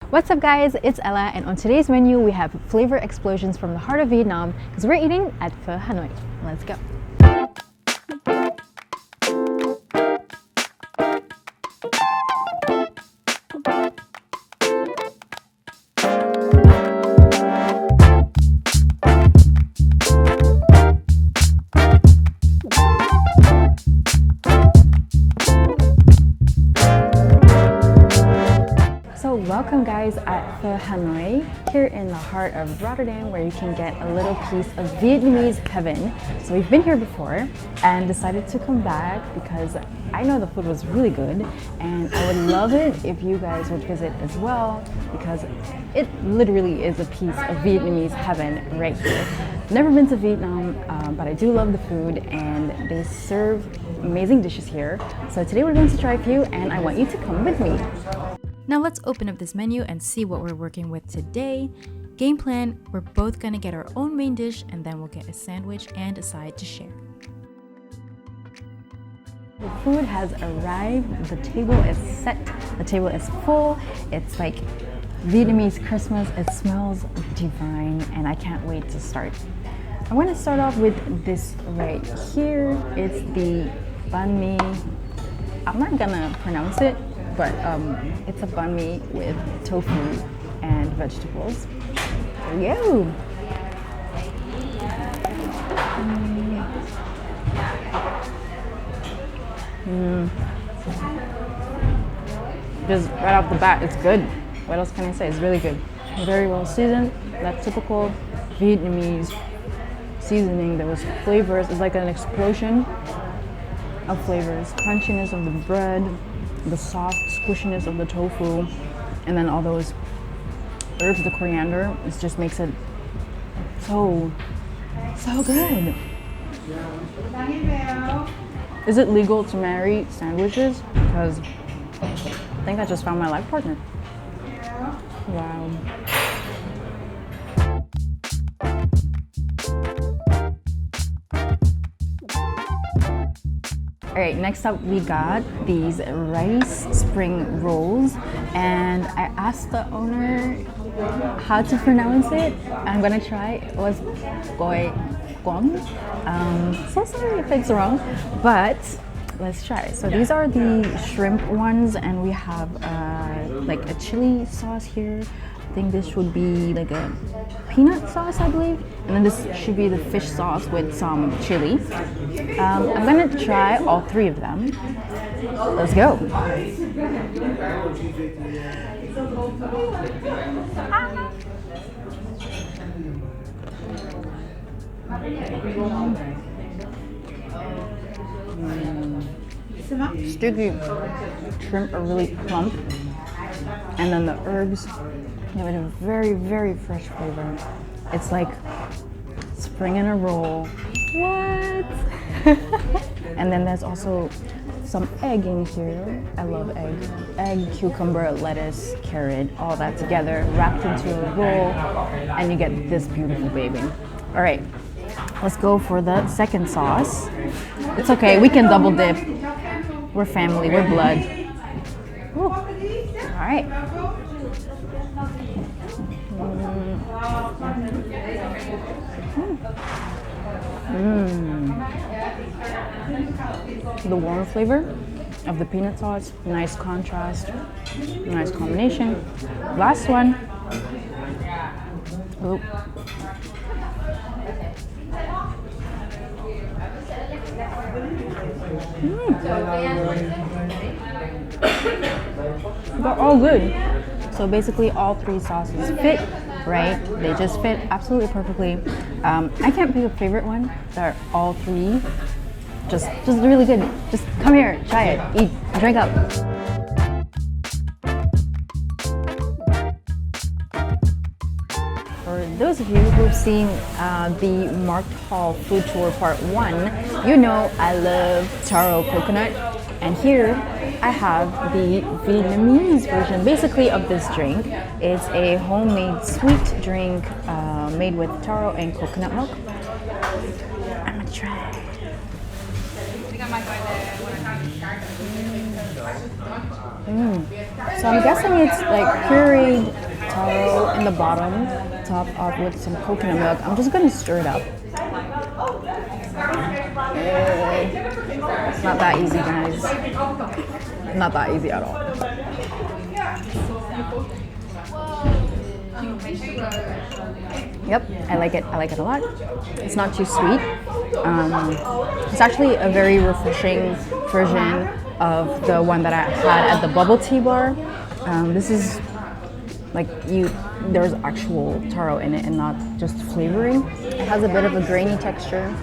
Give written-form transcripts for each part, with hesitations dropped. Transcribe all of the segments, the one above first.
What's up guys, it's Ella, and on today's menu we have flavor explosions from the heart of Vietnam because we're eating at Pho Hanoi. Let's go. Welcome guys at Pho Hanoi, here in the heart of Rotterdam, where you can get a little piece of Vietnamese heaven. So we've been here before and decided to come back because I know the food was really good and I would love it if you guys would visit as well, because it literally is a piece of Vietnamese heaven right here. Never been to Vietnam, but I do love the food and they serve amazing dishes here. So today we're going to try a few and I want you to come with me. Now let's open up this menu and see what we're working with today. Game plan, we're both gonna get our own main dish and then we'll get a sandwich and a side to share. The food has arrived, the table is set, the table is full. It's like Vietnamese Christmas, it smells divine and I can't wait to start. I'm gonna start off with this right here. It's the banh mi. I'm not gonna pronounce it, but it's a banh mi with tofu and vegetables. There we go. Just right off the bat, it's good. What else can I say? It's really good. Very well seasoned. That typical Vietnamese seasoning. There was flavors. It's like an explosion of flavors. Crunchiness of the bread, the soft squishiness of the tofu, and then all those herbs, the coriander. It just makes it so good. Is it legal to marry sandwiches? Because I think I just found my life partner. Wow. Alright, next up we got these rice spring rolls, and I asked the owner how to pronounce it. I'm gonna try. It was goi guang. So sorry if it's wrong, but let's try. So these are the shrimp ones, and we have like a chili sauce here. I think this would be like a peanut sauce, I believe. And then this should be the fish sauce with some chili. I'm gonna try all three of them. Let's go. Sticky shrimp are really plump. And then the herbs give it a very, very fresh flavor. It's like spring in a roll. What? And then there's also some egg in here. I love egg. Egg, cucumber, lettuce, carrot, all that together, wrapped into a roll, and you get this beautiful baby. All right, let's go for the second sauce. It's okay, we can double dip. We're family, we're blood. Ooh. All right. The warm flavor of the peanut sauce, nice contrast, nice combination. Last one. Oh. They're all good. So basically all three sauces fit, right? They just fit absolutely perfectly. I can't pick a favorite one. They're all three just really good. Just come here, try it, eat, drink up. For those of you who've seen the Marked Hall Food Tour Part 1, you know I love taro coconut. And here I have the Vietnamese version, basically, of this drink. It's a homemade sweet drink made with taro and coconut milk. I'm gonna try. So I'm guessing it's like pureed the bottom, topped off with some coconut milk. I'm just gonna stir it up. It's not that easy, guys. Not that easy at all. Yep, I like it. I like it a lot. It's not too sweet. It's actually a very refreshing version of the one that I had at the bubble tea bar. This is like there's actual taro in it and not just flavoring. It has a bit of a grainy texture,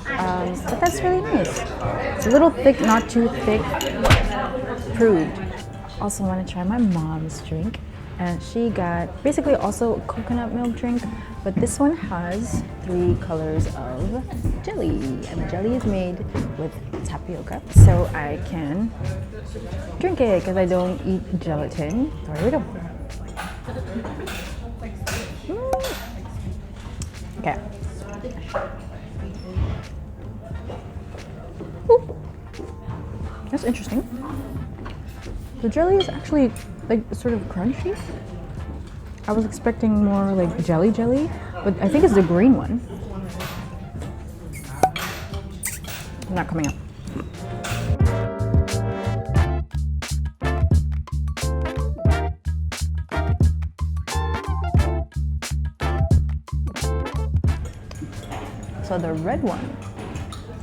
but that's really nice. It's a little thick, not too thick. Approved. Also want to try my mom's drink, and she got basically also a coconut milk drink, but this one has 3 colors of jelly, and the jelly is made with tapioca, so I can drink it because I don't eat gelatin. So here we go. Okay. Ooh. That's interesting. The jelly is actually like sort of crunchy. I was expecting more like jelly, but I think it's the green one. Not coming up. So the red one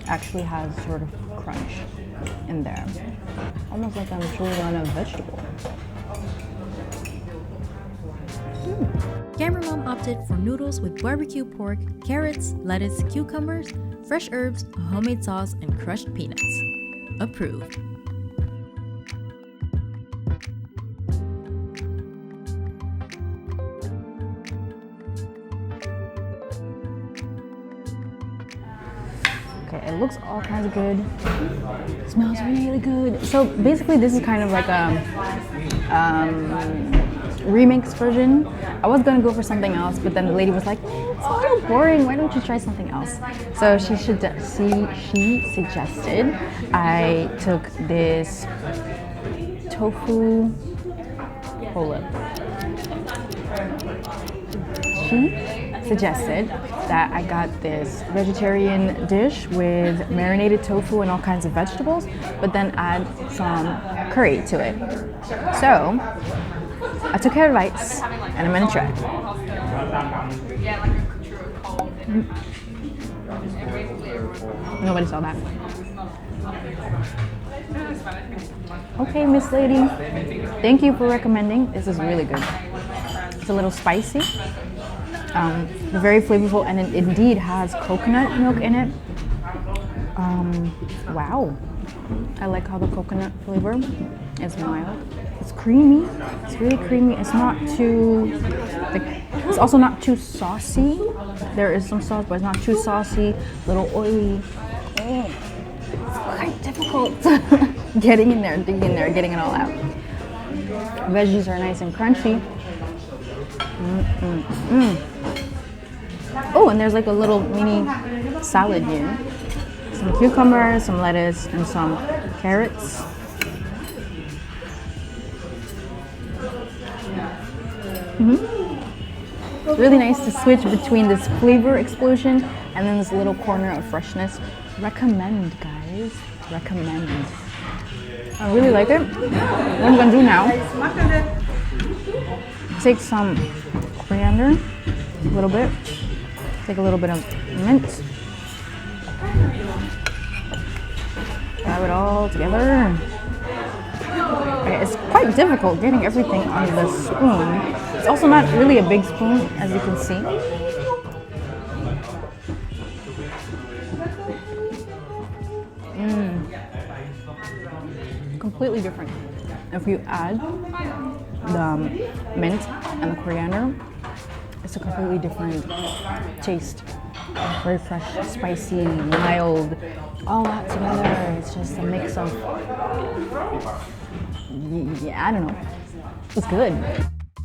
actually has sort of crunch in there. Almost like I'm chewing on a vegetable. Camera Mom opted for noodles with barbecue pork, carrots, lettuce, cucumbers, fresh herbs, a homemade sauce, and crushed peanuts. Approved. Okay, it looks all kinds of good. It smells really good. So basically this is kind of like a remix version. I was gonna go for something else, but then the lady was like, it's a little boring, why don't you try something else? So she suggested I took this tofu, hold up. She suggested that I got this vegetarian dish with marinated tofu and all kinds of vegetables, but then add some curry to it. So I took her advice and I'm gonna try. Nobody saw that. Okay, Miss Lady, thank you for recommending. This is really good. It's a little spicy, very flavorful, and it indeed has coconut milk in it. Wow, I like how the coconut flavor is mild. It's creamy. It's really creamy. It's not too, it's also not too saucy. There is some sauce, but it's not too saucy. A little oily. It's quite difficult getting in there, digging in there, getting it all out. Veggies are nice and crunchy. Oh, and there's like a little mini salad here. Some cucumbers, some lettuce, and some carrots. It's really nice to switch between this flavor explosion and then this little corner of freshness. Recommend, guys. Recommend. I really like it. What I'm gonna do now, take some coriander, a little bit, take a little bit of mint, grab it all together. Okay, it's quite difficult getting everything on the spoon. It's also not really a big spoon, as you can see. Completely different. If you add the mint and the coriander, it's a completely different taste. Very fresh, spicy, mild, all that together. It's just a mix of, yeah, I don't know. It's good.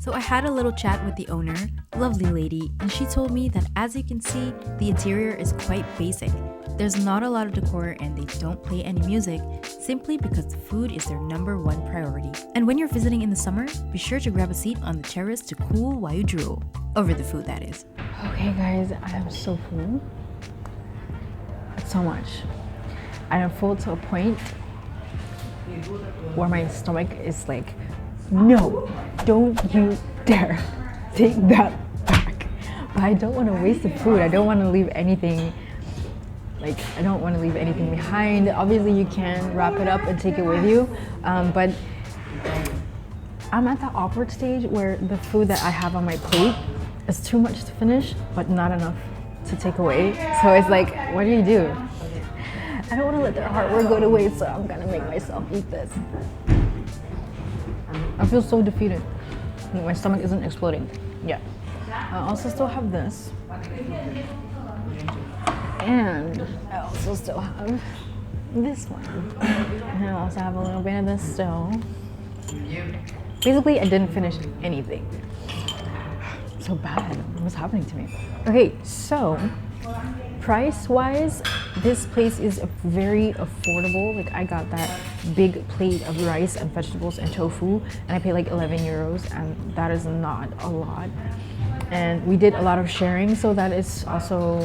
So I had a little chat with the owner, lovely lady, and she told me that as you can see, the interior is quite basic. There's not a lot of decor and they don't play any music, simply because the food is their #1 priority. And when you're visiting in the summer, be sure to grab a seat on the terrace to cool while you drool. Over the food, that is. Okay guys, I am so full. So much. I am full to a point where my stomach is like, no, don't you dare take that back. But I don't want to waste the food. I don't want to leave anything, like, I don't want to leave anything behind. Obviously you can wrap it up and take it with you, but I'm at that awkward stage where the food that I have on my plate is too much to finish, but not enough to take away. So it's like, what do you do? I don't want to let their hard work go to waste, so I'm gonna make myself eat this. I feel so defeated. My stomach isn't exploding yet. I also still have this. And I also still have this one. And I also have a little bit of this still. Basically, I didn't finish anything. So bad. What's happening to me? Okay, so price-wise, this place is very affordable. Like, I got that big plate of rice and vegetables and tofu, and I paid like 11 euros, and that is not a lot. And we did a lot of sharing, so that is also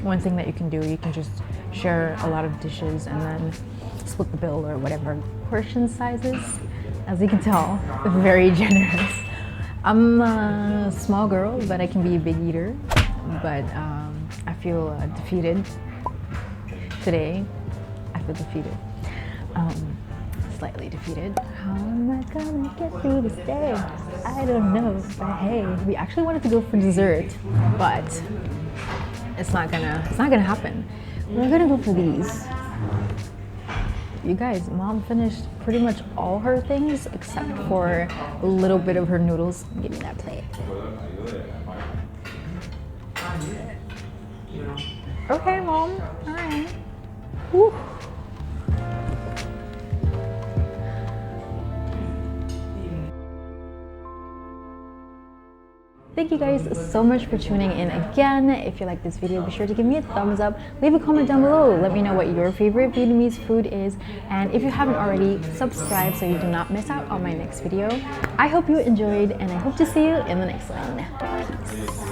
one thing that you can do. You can just share a lot of dishes and then split the bill or whatever portion sizes. As you can tell, very generous. I'm a small girl, but I can be a big eater. But I feel defeated today. I feel defeated. Slightly defeated. How am I gonna get through this day? I don't know, but hey, we actually wanted to go for dessert, but it's not gonna happen. We're gonna go for these. You guys, mom finished pretty much all her things except for a little bit of her noodles. Give me that plate. Okay, mom. All right. Woo. Thank you guys so much for tuning in again. If you like this video, be sure to give me a thumbs up. Leave a comment down below. Let me know what your favorite Vietnamese food is. And if you haven't already, subscribe so you do not miss out on my next video. I hope you enjoyed, and I hope to see you in the next one. Peace.